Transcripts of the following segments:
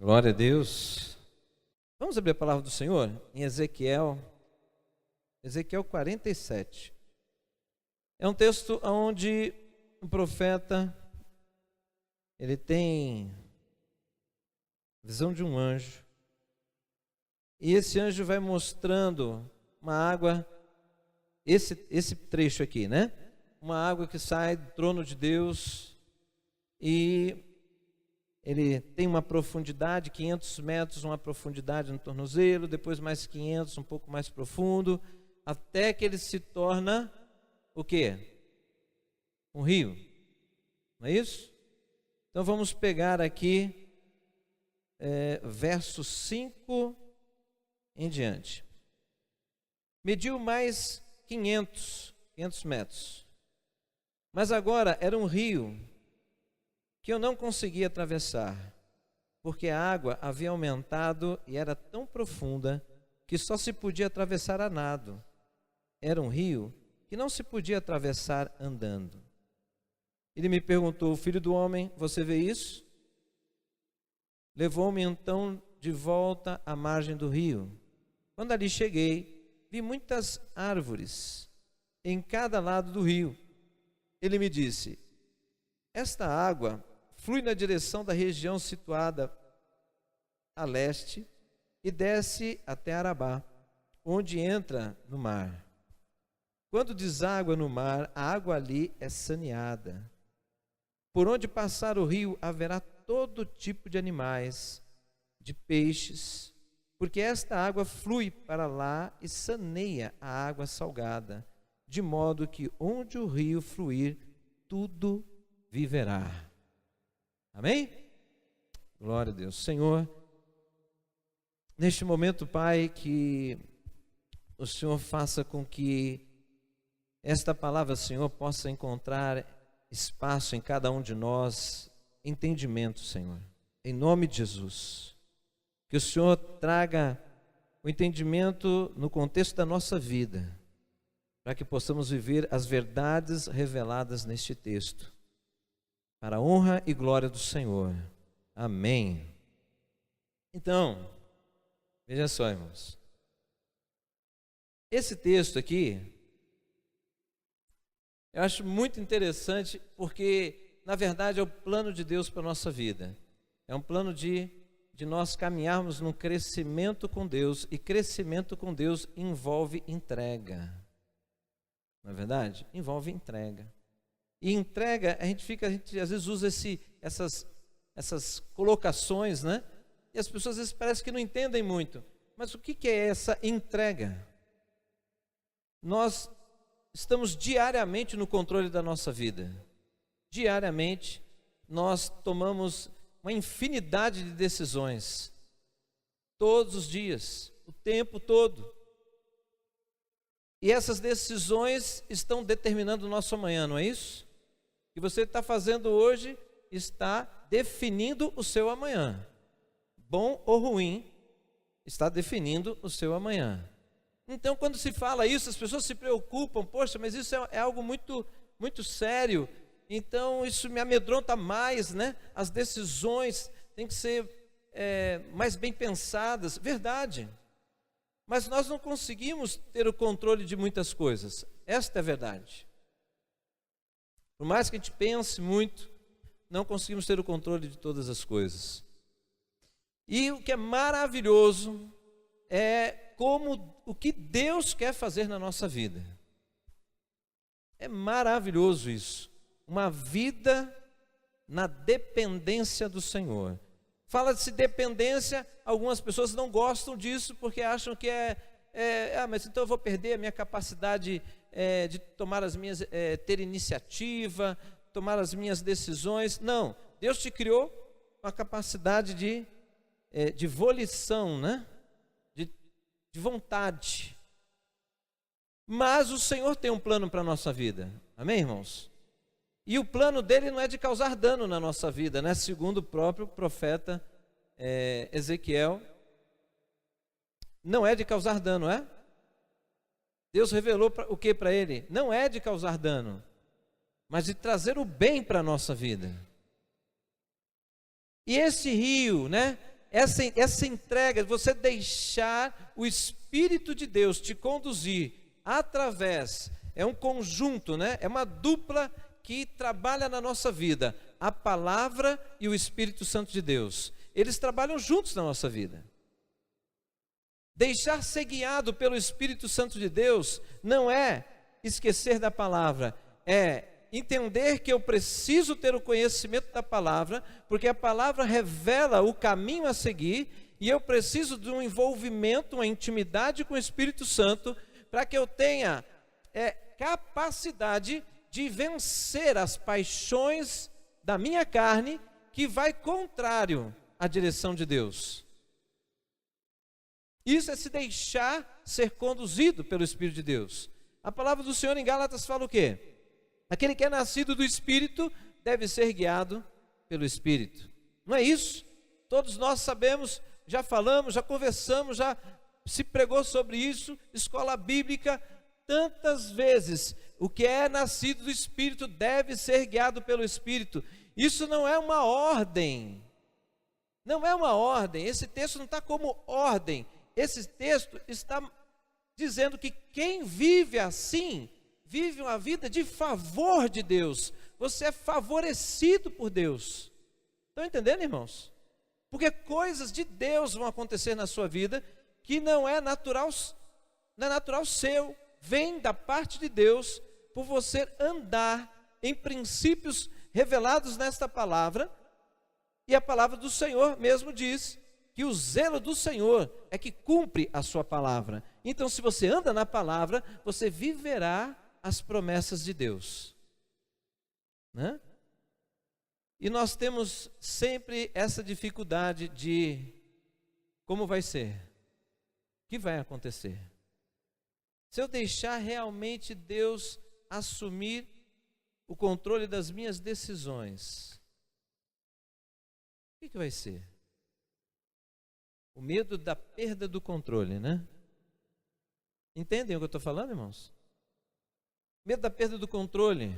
Glória a Deus. Vamos abrir a palavra do Senhor em Ezequiel 47. É um texto onde o profeta, ele tem visão de um anjo, e esse anjo vai mostrando uma água, esse trecho aqui, né? Uma água que sai do trono de Deus, e ele tem uma profundidade, 500 metros, uma profundidade no tornozelo, depois mais 500, um pouco mais profundo, até que ele se torna o quê? Um rio, não é isso? Então vamos pegar aqui verso 5 em diante. Mediu mais 500 metros, mas agora era um rio que eu não conseguia atravessar, porque a água havia aumentado e era tão profunda que só se podia atravessar a nado. Era um rio que não se podia atravessar andando. Ele me perguntou: filho do homem, você vê isso? Levou-me então de volta à margem do rio. Quando ali cheguei, vi muitas árvores em cada lado do rio. Ele me disse: esta água flui na direção da região situada a leste e desce até Arabá, onde entra no mar. Quando deságua no mar, a água ali é saneada. Por onde passar o rio haverá todo tipo de animais, de peixes, porque esta água flui para lá e saneia a água salgada, de modo que onde o rio fluir, tudo viverá. Amém? Glória a Deus. Senhor, neste momento, Pai, que o Senhor faça com que esta palavra, Senhor, possa encontrar espaço em cada um de nós, entendimento, Senhor, em nome de Jesus. Que o Senhor traga o entendimento no contexto da nossa vida, para que possamos viver as verdades reveladas neste texto, para a honra e glória do Senhor. Amém. Então, veja só, irmãos. Esse texto aqui, eu acho muito interessante, porque, na verdade, é o plano de Deus para a nossa vida. É um plano de nós caminharmos num crescimento com Deus, e crescimento com Deus envolve entrega. Não é verdade? Envolve entrega. E entrega, a gente às vezes usa essas colocações, né? E as pessoas às vezes parecem que não entendem muito. Mas o que é essa entrega? Nós estamos diariamente no controle da nossa vida. Diariamente nós tomamos uma infinidade de decisões. Todos os dias, o tempo todo. E essas decisões estão determinando o nosso amanhã, não é isso? O que você está fazendo hoje está definindo o seu amanhã. Bom ou ruim, está definindo o seu amanhã. Então, quando se fala isso, as pessoas se preocupam: poxa, mas isso é algo muito, muito sério. Então, isso me amedronta mais, né? As decisões têm que ser mais bem pensadas. Verdade. Mas nós não conseguimos ter o controle de muitas coisas. Esta é a verdade. Por mais que a gente pense muito, não conseguimos ter o controle de todas as coisas. E o que é maravilhoso é o que Deus quer fazer na nossa vida. É maravilhoso isso. Uma vida na dependência do Senhor. Fala-se dependência, algumas pessoas não gostam disso porque acham que mas então eu vou perder a minha capacidade de tomar ter iniciativa, tomar as minhas decisões. Não, Deus te criou com a capacidade de volição, né? De vontade. Mas o Senhor tem um plano para a nossa vida. Amém, irmãos? E o plano dele não é de causar dano na nossa vida, né? Segundo o próprio profeta Ezequiel, não é de causar dano, é? Deus revelou o que para ele? Não é de causar dano, mas de trazer o bem para a nossa vida. E esse rio, né? Essa entrega, você deixar o Espírito de Deus te conduzir através, é um conjunto, né? É uma dupla que trabalha na nossa vida, a palavra e o Espírito Santo de Deus. Eles trabalham juntos na nossa vida. Deixar ser guiado pelo Espírito Santo de Deus não é esquecer da palavra, é entender que eu preciso ter o conhecimento da palavra, porque a palavra revela o caminho a seguir, e eu preciso de um envolvimento, uma intimidade com o Espírito Santo, para que eu tenha capacidade de vencer as paixões da minha carne, que vai contrário à direção de Deus. Isso é se deixar ser conduzido pelo Espírito de Deus. A palavra do Senhor em Gálatas fala o quê? Aquele que é nascido do Espírito deve ser guiado pelo Espírito. Não é isso? Todos nós sabemos, já falamos, já conversamos, já se pregou sobre isso, escola bíblica, tantas vezes. O que é nascido do Espírito deve ser guiado pelo Espírito. Isso não é uma ordem. Não é uma ordem. Esse texto não está como ordem. Esse texto está dizendo que quem vive assim, vive uma vida de favor de Deus. Você é favorecido por Deus. Estão entendendo, irmãos? Porque coisas de Deus vão acontecer na sua vida que não é natural seu. Vem da parte de Deus por você andar em princípios revelados nesta palavra. E a palavra do Senhor mesmo diz que o zelo do Senhor é que cumpre a sua palavra. Então, se você anda na palavra, você viverá as promessas de Deus, né? E nós temos sempre essa dificuldade de como vai ser, o que vai acontecer. Se eu deixar realmente Deus assumir o controle das minhas decisões, o que vai ser? O medo da perda do controle, né? Entendem o que eu estou falando, irmãos? Medo da perda do controle,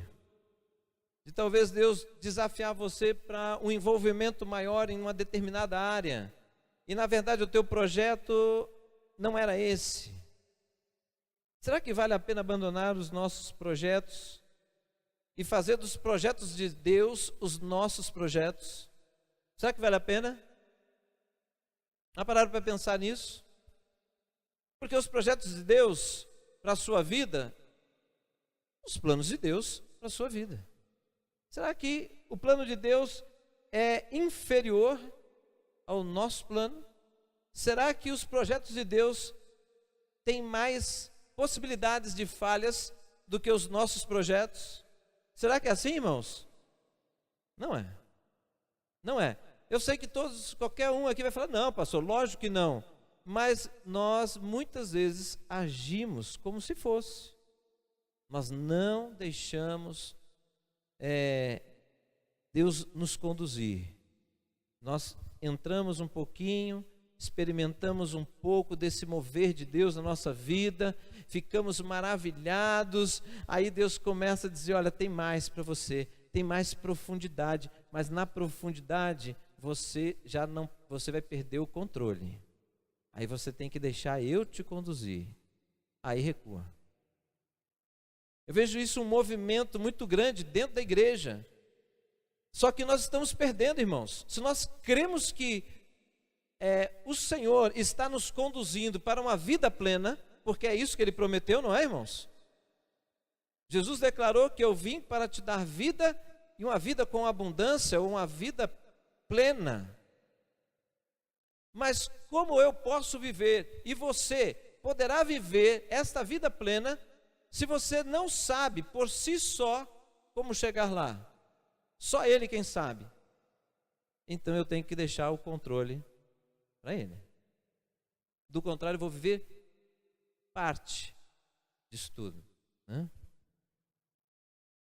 de talvez Deus desafiar você para um envolvimento maior em uma determinada área, e na verdade o teu projeto não era esse. Será que vale a pena abandonar os nossos projetos e fazer dos projetos de Deus os nossos projetos? Será que vale a pena? Já pararam para pensar nisso? Porque os projetos de Deus para a sua vida, os planos de Deus para a sua vida. Será que o plano de Deus é inferior ao nosso plano? Será que os projetos de Deus têm mais possibilidades de falhas do que os nossos projetos? Será que é assim, irmãos? Não é. Não é. Eu sei que qualquer um aqui vai falar, não, pastor, lógico que não. Mas nós muitas vezes agimos como se fosse. Nós não deixamos Deus nos conduzir. Nós entramos um pouquinho, experimentamos um pouco desse mover de Deus na nossa vida, ficamos maravilhados, aí Deus começa a dizer, olha, tem mais para você, tem mais profundidade, mas na profundidade você vai perder o controle. Aí você tem que deixar eu te conduzir. Aí recua. Eu vejo isso um movimento muito grande dentro da igreja. Só que nós estamos perdendo, irmãos. Se nós cremos que o Senhor está nos conduzindo para uma vida plena, porque é isso que Ele prometeu, não é, irmãos? Jesus declarou que eu vim para te dar vida, e uma vida com abundância, ou uma vida plena. Mas como eu posso viver, e você poderá viver esta vida plena, se você não sabe por si só como chegar lá? Só Ele quem sabe. Então eu tenho que deixar o controle para Ele. Do contrário, eu vou viver parte disso tudo, né?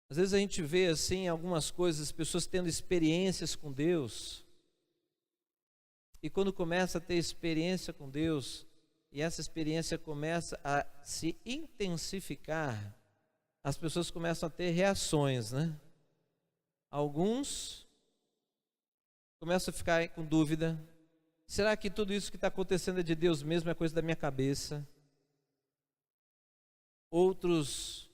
Às vezes a gente vê assim algumas coisas, as pessoas tendo experiências com Deus, e quando começa a ter experiência com Deus, e essa experiência começa a se intensificar, as pessoas começam a ter reações, né? Alguns começam a ficar com dúvida, Será que tudo isso que está acontecendo é de Deus mesmo, é coisa da minha cabeça? Outros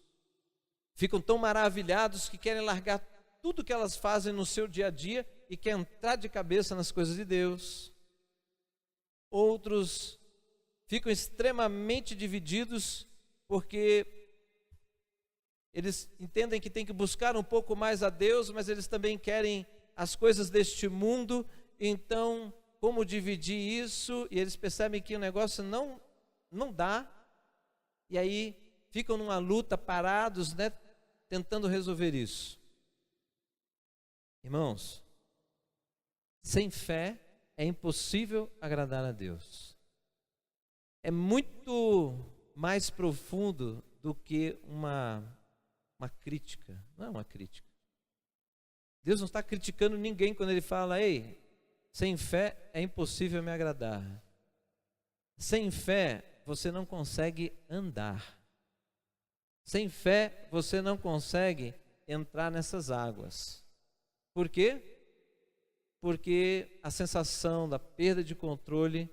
ficam tão maravilhados que querem largar tudo que elas fazem no seu dia a dia e querem entrar de cabeça nas coisas de Deus. Outros ficam extremamente divididos porque eles entendem que tem que buscar um pouco mais a Deus, mas eles também querem as coisas deste mundo. Então, como dividir isso? E eles percebem que o negócio não dá, e aí ficam numa luta, parados, né, tentando resolver isso. Irmãos, sem fé é impossível agradar a Deus. É muito mais profundo do que uma crítica. Não é uma crítica. Deus não está criticando ninguém quando Ele fala: ei, sem fé é impossível me agradar. Sem fé você não consegue andar. Sem fé você não consegue entrar nessas águas. Por quê? Porque a sensação da perda de controle,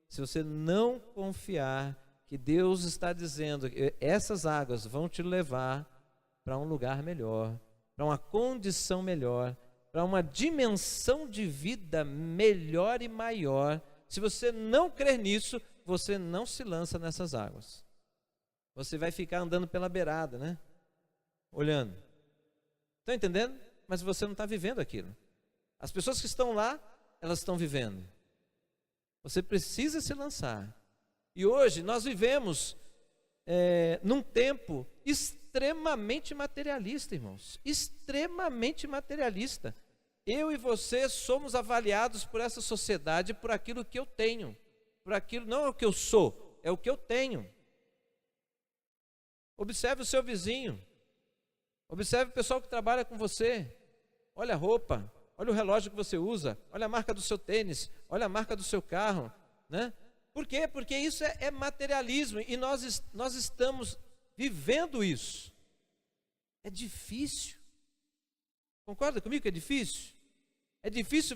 se você não confiar que Deus está dizendo que essas águas vão te levar para um lugar melhor, para uma condição melhor, para uma dimensão de vida melhor e maior, se você não crer nisso, você não se lança nessas águas. Você vai ficar andando pela beirada, né? Olhando. Estão entendendo? Mas você não está vivendo aquilo. As pessoas que estão lá, elas estão vivendo. Você precisa se lançar. E hoje nós vivemos num tempo extremamente materialista, irmãos. Extremamente materialista. Eu e você somos avaliados por essa sociedade por aquilo que eu tenho. Por aquilo, não é o que eu sou, é o que eu tenho. Observe o seu vizinho. Observe o pessoal que trabalha com você. Olha a roupa, olha o relógio que você usa, olha a marca do seu tênis, olha a marca do seu carro, né? Por quê? Porque isso é materialismo e nós estamos vivendo isso. É difícil. Concorda comigo que é difícil? É difícil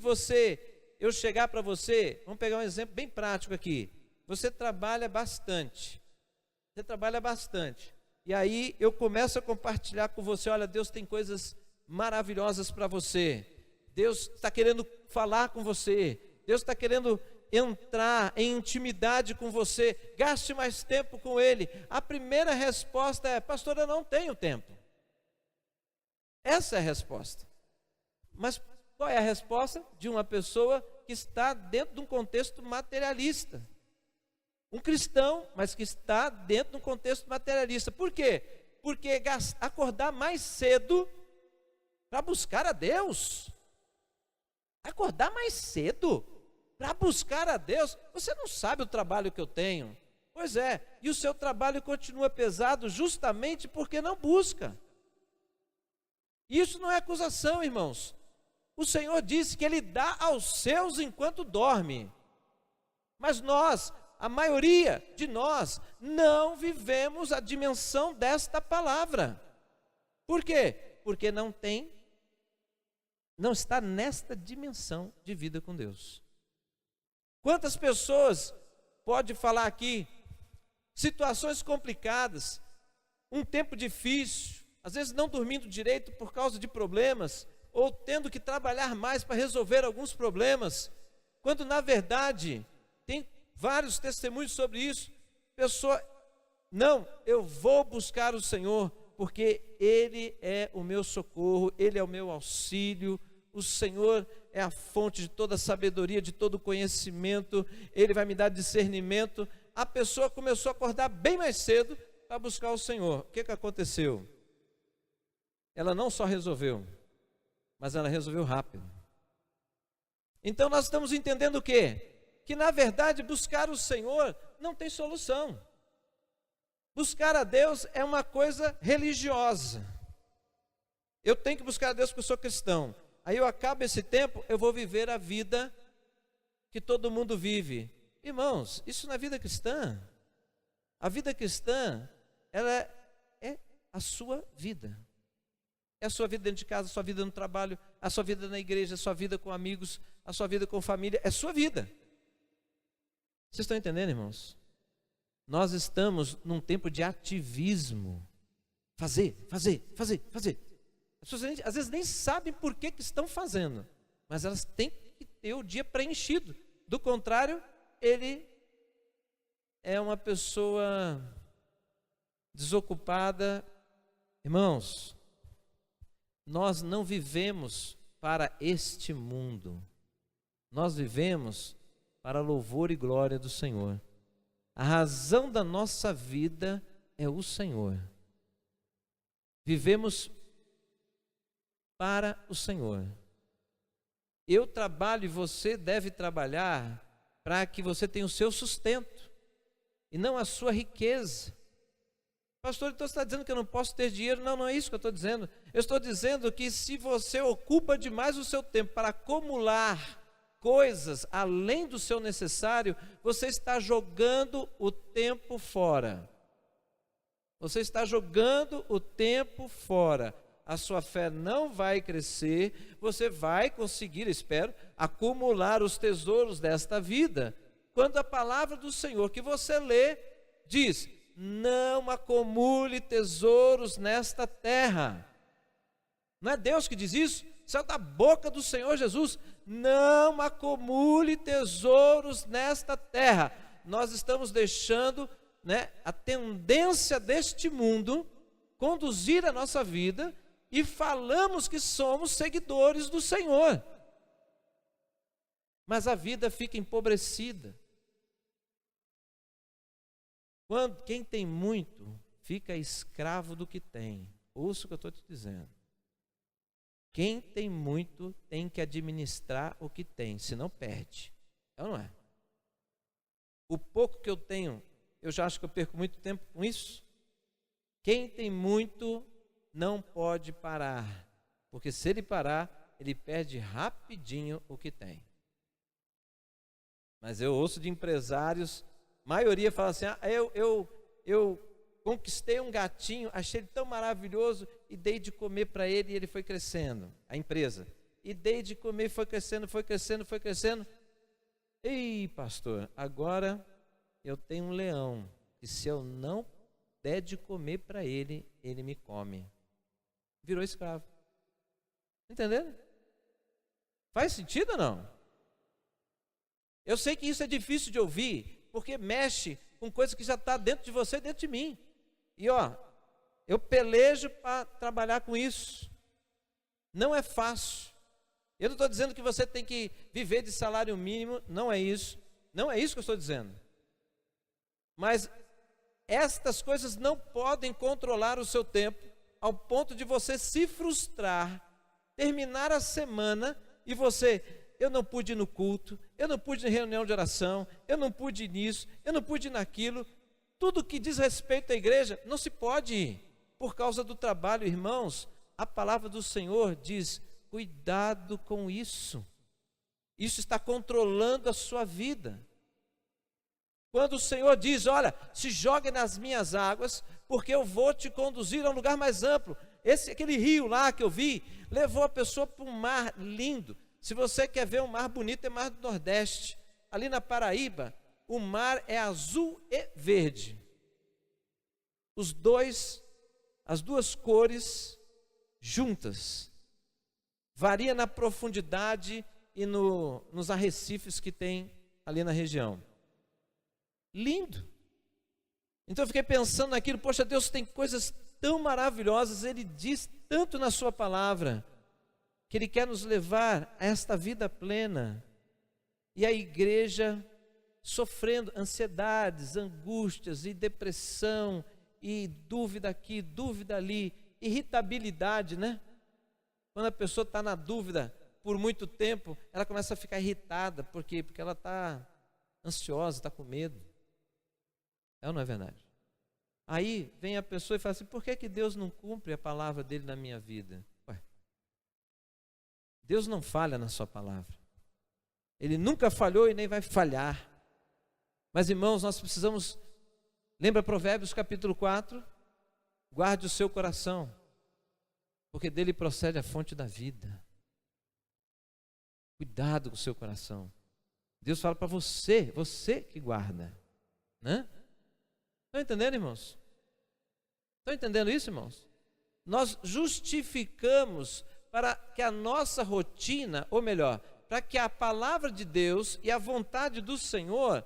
eu chegar para você, vamos pegar um exemplo bem prático aqui. Você trabalha bastante. E aí eu começo a compartilhar com você: olha, Deus tem coisas maravilhosas para você. Deus está querendo falar com você. Deus está querendo entrar em intimidade com você. Gaste mais tempo com Ele. A primeira resposta é: pastor, eu não tenho tempo. Essa é a resposta. Mas qual é a resposta de uma pessoa que está dentro de um contexto materialista? Um cristão, mas que está dentro de um contexto materialista. Por quê? Porque acordar mais cedo para buscar a Deus. Acordar mais cedo para buscar a Deus. Você não sabe o trabalho que eu tenho. Pois é, e o seu trabalho continua pesado justamente porque não busca. Isso não é acusação, irmãos. O Senhor disse que Ele dá aos seus enquanto dorme. Mas nós, a maioria de nós, não vivemos a dimensão desta palavra. Por quê? Porque não está nesta dimensão de vida com Deus. Quantas pessoas pode falar aqui, situações complicadas, um tempo difícil, às vezes não dormindo direito por causa de problemas, ou tendo que trabalhar mais para resolver alguns problemas, quando na verdade tem vários testemunhos sobre isso. Pessoa, não, eu vou buscar o Senhor, porque Ele é o meu socorro, Ele é o meu auxílio, o Senhor é a fonte de toda sabedoria, de todo conhecimento, Ele vai me dar discernimento. A pessoa começou a acordar bem mais cedo para buscar o Senhor. O que aconteceu? Ela não só resolveu, mas ela resolveu rápido. Então nós estamos entendendo o quê? Que na verdade buscar o Senhor não tem solução. Buscar a Deus é uma coisa religiosa. Eu tenho que buscar a Deus porque eu sou cristão. Aí eu acabo esse tempo, eu vou viver a vida que todo mundo vive. Irmãos, isso não é vida cristã. A vida cristã, ela é a sua vida. É a sua vida dentro de casa, a sua vida no trabalho, a sua vida na igreja, a sua vida com amigos, a sua vida com família, é sua vida. Vocês estão entendendo, irmãos? Nós estamos num tempo de ativismo. Fazer. As pessoas às vezes nem sabem por que estão fazendo, mas elas têm que ter o dia preenchido. Do contrário, ele é uma pessoa desocupada. Irmãos, nós não vivemos para este mundo. Nós vivemos para a louvor e glória do Senhor. A razão da nossa vida é o Senhor. Vivemos para o Senhor. Eu trabalho e você deve trabalhar para que você tenha o seu sustento e não a sua riqueza. Pastor, então você está dizendo que eu não posso ter dinheiro? Não, não é isso que eu estou dizendo. Eu estou dizendo que se você ocupa demais o seu tempo para acumular coisas além do seu necessário, você está jogando o tempo fora. Você está jogando o tempo fora. A sua fé não vai crescer, você vai conseguir, espero, acumular os tesouros desta vida. Quando a palavra do Senhor que você lê diz: não acumule tesouros nesta terra. Não é Deus que diz isso? Isso é da boca do Senhor Jesus. Não acumule tesouros nesta terra. Nós estamos deixando, a tendência deste mundo conduzir a nossa vida e falamos que somos seguidores do Senhor. Mas a vida fica empobrecida. Quem tem muito fica escravo do que tem. Ouça o que eu estou te dizendo. Quem tem muito tem que administrar o que tem, senão perde. É ou não é? O pouco que eu tenho, eu já acho que eu perco muito tempo com isso. Quem tem muito não pode parar, porque se ele parar, ele perde rapidinho o que tem. Mas eu ouço de empresários, maioria fala assim: eu conquistei um gatinho, achei ele tão maravilhoso e dei de comer para ele e ele foi crescendo, a empresa. E dei de comer, foi crescendo. Ei, pastor, agora eu tenho um leão e se eu não der de comer para ele, ele me come. Virou escravo. Entenderam? Faz sentido ou não? Eu sei que isso é difícil de ouvir, porque mexe com coisa que já está dentro de você e dentro de mim. E eu pelejo para trabalhar com isso. Não é fácil. Eu não estou dizendo que você tem que viver de salário mínimo, não é isso. Não é isso que eu estou dizendo. Mas estas coisas não podem controlar o seu tempo ao ponto de você se frustrar, terminar a semana e eu não pude ir no culto, eu não pude ir em reunião de oração, eu não pude ir nisso, eu não pude ir naquilo. Tudo que diz respeito à igreja não se pode ir por causa do trabalho, irmãos. A palavra do Senhor diz: cuidado com isso. Isso está controlando a sua vida. Quando o Senhor diz: olha, se jogue nas minhas águas, porque eu vou te conduzir a um lugar mais amplo. Aquele rio lá que eu vi, levou a pessoa para um mar lindo. Se você quer ver um mar bonito, é mar do Nordeste. Ali na Paraíba, o mar é azul e verde. As duas cores juntas. Varia na profundidade e nos arrecifes que tem ali na região. Lindo. Então eu fiquei pensando naquilo, poxa, Deus tem coisas tão maravilhosas, Ele diz tanto na sua palavra, que Ele quer nos levar a esta vida plena. E a igreja sofrendo ansiedades, angústias e depressão, e dúvida aqui, dúvida ali, irritabilidade, né? Quando a pessoa está na dúvida por muito tempo, ela começa a ficar irritada. Por quê? Porque ela está ansiosa, está com medo. É ou não é verdade? Aí vem a pessoa e fala assim: por que Deus não cumpre a palavra dele na minha vida? Ué, Deus não falha na sua palavra. Ele nunca falhou e nem vai falhar. Mas irmãos, nós precisamos, lembra Provérbios capítulo 4? Guarde o seu coração, porque dele procede a fonte da vida. Cuidado com o seu coração. Deus fala para você, você que guarda, né? Estão entendendo, irmãos? Estão entendendo isso, irmãos? Nós justificamos para que a nossa rotina, ou melhor, para que a palavra de Deus e a vontade do Senhor,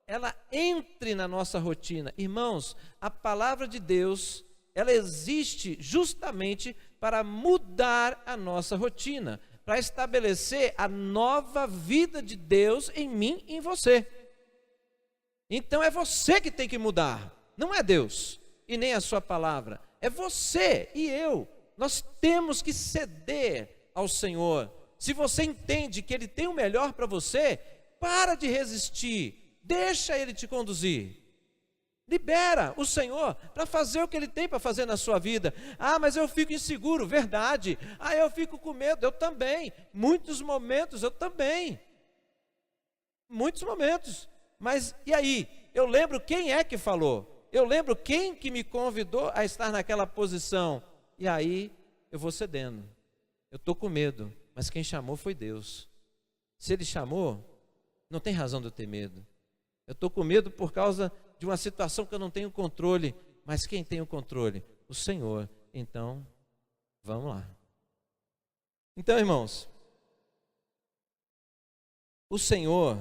ela entre na nossa rotina. Irmãos, a palavra de Deus, ela existe justamente para mudar a nossa rotina, para estabelecer a nova vida de Deus em mim e em você. Então é você que tem que mudar, não é Deus e nem a sua palavra, é você e eu. Nós temos que ceder ao Senhor. Se você entende que Ele tem o melhor para você, para de resistir, deixa Ele te conduzir. Libera o Senhor para fazer o que Ele tem para fazer na sua vida. Ah, mas eu fico inseguro, verdade. Ah, eu fico com medo, eu também. Muitos momentos, eu também. Muitos momentos. Mas e aí? Eu lembro quem é que falou. Eu lembro quem que me convidou a estar naquela posição. E aí eu vou cedendo. Eu estou com medo, mas quem chamou foi Deus. Se Ele chamou, não tem razão de eu ter medo. Eu estou com medo por causa de uma situação que eu não tenho controle, mas quem tem o controle? O Senhor. Então, vamos lá. Então, irmãos, o Senhor,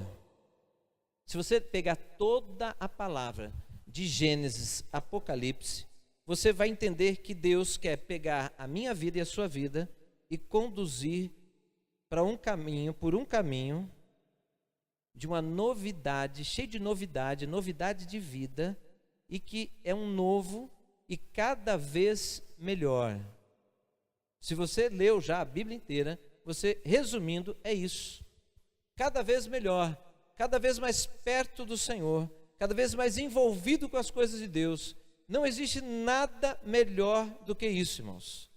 se você pegar toda a palavra de Gênesis, Apocalipse, você vai entender que Deus quer pegar a minha vida e a sua vida e conduzir para um caminho, por um caminho de uma novidade, cheio de novidade, novidade de vida, e que é um novo e cada vez melhor. Se você leu já a Bíblia inteira, você, resumindo, é isso. Cada vez melhor, cada vez mais perto do Senhor, cada vez mais envolvido com as coisas de Deus. Não existe nada melhor do que isso, irmãos.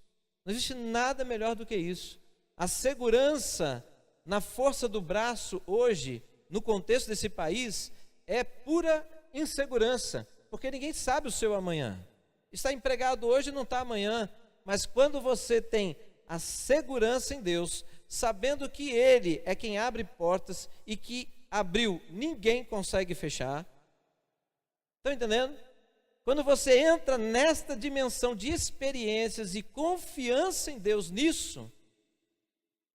Não existe nada melhor do que isso. A segurança na força do braço hoje, no contexto desse país, é pura insegurança, porque ninguém sabe o seu amanhã. Está empregado hoje e não está amanhã, mas quando você tem a segurança em Deus, sabendo que Ele é quem abre portas e que abriu, ninguém consegue fechar. Estão entendendo? Quando você entra nesta dimensão de experiências e confiança em Deus nisso,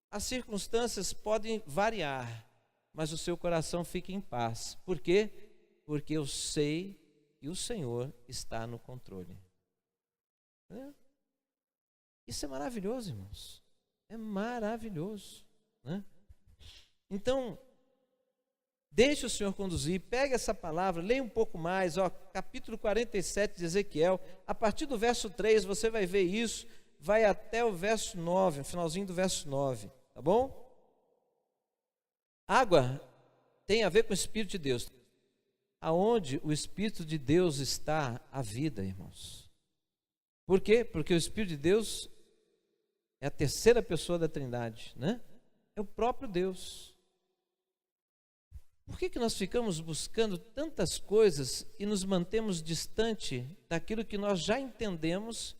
as circunstâncias podem variar, mas o seu coração fica em paz. Por quê? Porque eu sei que o Senhor está no controle. Isso é maravilhoso, irmãos. É maravilhoso, né? Então, deixe o Senhor conduzir, pega essa palavra, leia um pouco mais, capítulo 47 de Ezequiel, a partir do verso 3 você vai ver isso, vai até o verso 9, o finalzinho do verso 9, tá bom? Água tem a ver com o Espírito de Deus. Aonde o Espírito de Deus está, a vida, irmãos. Por quê? Porque o Espírito de Deus é a terceira pessoa da Trindade, né? É o próprio Deus. Por que nós ficamos buscando tantas coisas e nos mantemos distante daquilo que nós já entendemos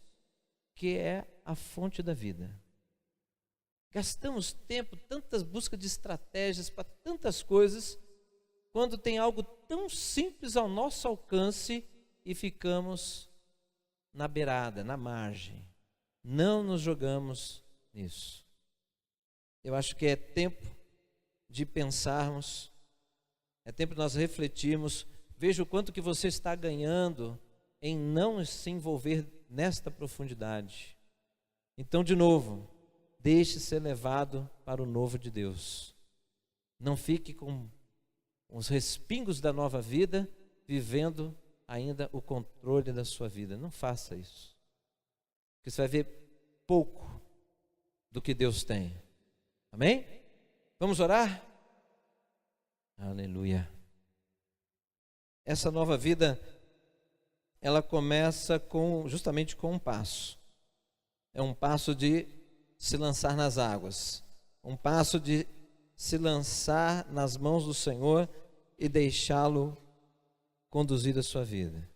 que é a fonte da vida? Gastamos tempo, tantas buscas de estratégias para tantas coisas, quando tem algo tão simples ao nosso alcance e ficamos na beirada, na margem. Não nos jogamos nisso. Eu acho que é tempo de pensarmos, é tempo de nós refletirmos. Veja o quanto que você está ganhando em não se envolver nesta profundidade. Então, de novo, deixe ser levado para o novo de Deus. Não fique com os respingos da nova vida, vivendo ainda o controle da sua vida. Não faça isso. Porque você vai ver pouco do que Deus tem. Amém? Vamos orar? Aleluia. Essa nova vida, ela começa justamente com um passo. É um passo de se lançar nas águas. Um passo de se lançar nas mãos do Senhor e deixá-lo conduzir a sua vida.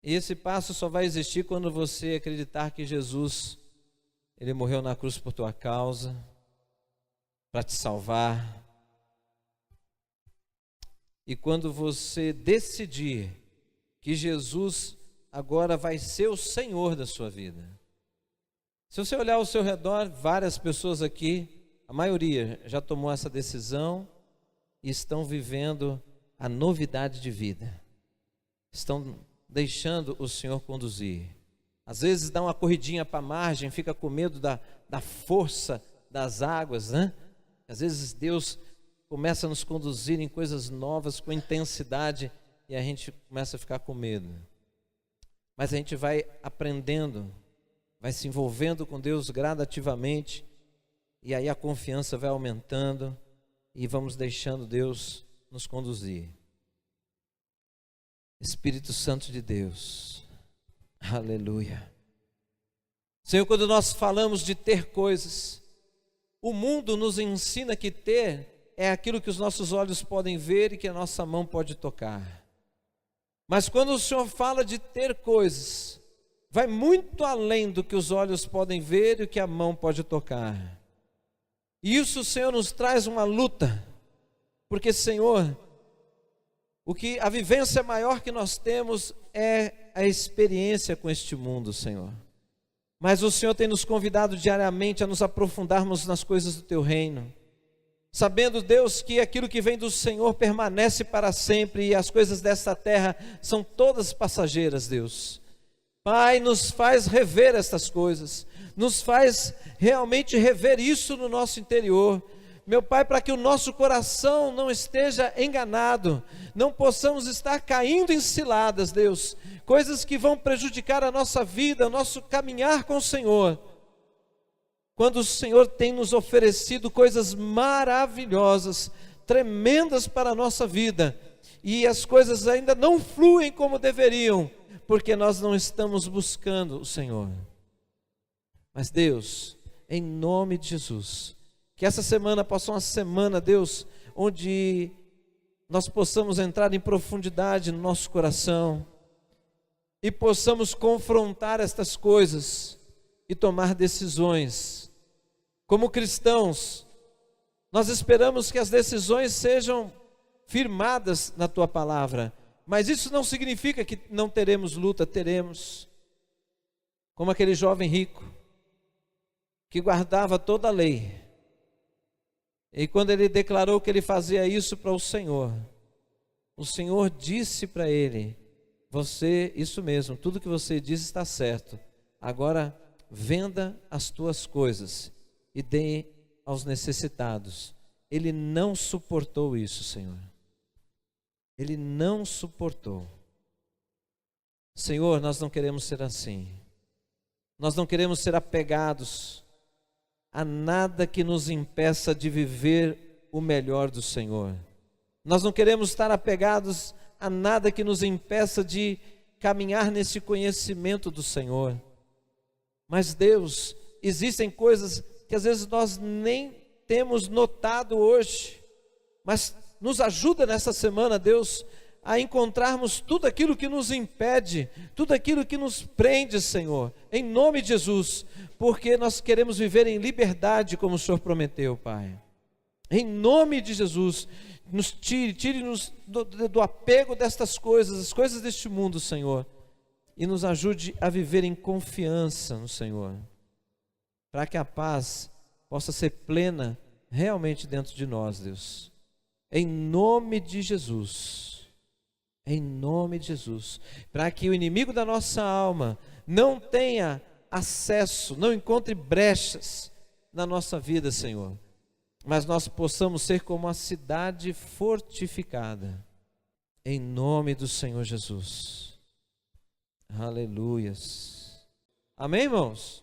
E esse passo só vai existir quando você acreditar que Jesus, Ele morreu na cruz por tua causa, para te salvar, e quando você decidir que Jesus agora vai ser o Senhor da sua vida. Se você olhar ao seu redor, várias pessoas aqui, a maioria já tomou essa decisão e estão vivendo a novidade de vida. Estão deixando o Senhor conduzir. Às vezes dá uma corridinha para a margem, fica com medo da força das águas, né? Às vezes Deus começa a nos conduzir em coisas novas, com intensidade, e a gente começa a ficar com medo. Mas a gente vai aprendendo, vai se envolvendo com Deus gradativamente, e aí a confiança vai aumentando, e vamos deixando Deus nos conduzir. Espírito Santo de Deus, aleluia. Senhor, quando nós falamos de ter coisas, o mundo nos ensina que ter é aquilo que os nossos olhos podem ver e que a nossa mão pode tocar. Mas quando o Senhor fala de ter coisas, vai muito além do que os olhos podem ver e o que a mão pode tocar. E isso, o Senhor, nos traz uma luta, porque, Senhor, a vivência maior que nós temos é a experiência com este mundo, Senhor. Mas o Senhor tem nos convidado diariamente a nos aprofundarmos nas coisas do Teu reino, sabendo, Deus, que aquilo que vem do Senhor permanece para sempre e as coisas desta terra são todas passageiras, Deus. Pai, nos faz rever estas coisas, nos faz realmente rever isso no nosso interior, meu Pai, para que o nosso coração não esteja enganado, não possamos estar caindo em ciladas, Deus, coisas que vão prejudicar a nossa vida, o nosso caminhar com o Senhor, quando o Senhor tem nos oferecido coisas maravilhosas, tremendas para a nossa vida, e as coisas ainda não fluem como deveriam, porque nós não estamos buscando o Senhor. Mas Deus, em nome de Jesus, que essa semana possa ser uma semana, Deus, onde nós possamos entrar em profundidade no nosso coração e possamos confrontar estas coisas e tomar decisões. Como cristãos, nós esperamos que as decisões sejam firmadas na Tua palavra, mas isso não significa que não teremos luta, teremos. Como aquele jovem rico, que guardava toda a lei, e quando ele declarou que ele fazia isso para o Senhor disse para ele: isso mesmo, tudo que você diz está certo, agora venda as tuas coisas e dê aos necessitados. Ele não suportou isso, Senhor. Ele não suportou. Senhor, nós não queremos ser assim. Nós não queremos ser apegados a nada que nos impeça de viver o melhor do Senhor. Nós não queremos estar apegados a nada que nos impeça de caminhar nesse conhecimento do Senhor. Mas Deus, existem coisas que às vezes nós nem temos notado hoje, mas nos ajuda nessa semana, Deus, a encontrarmos tudo aquilo que nos impede, tudo aquilo que nos prende, Senhor, em nome de Jesus, porque nós queremos viver em liberdade como o Senhor prometeu, Pai. Em nome de Jesus, tire-nos do apego destas coisas, as coisas deste mundo, Senhor, e nos ajude a viver em confiança no Senhor, para que a paz possa ser plena realmente dentro de nós, Deus. Em nome de Jesus, em nome de Jesus, para que o inimigo da nossa alma não tenha acesso, não encontre brechas na nossa vida, Senhor, mas nós possamos ser como a cidade fortificada, em nome do Senhor Jesus. Aleluias. Amém, irmãos?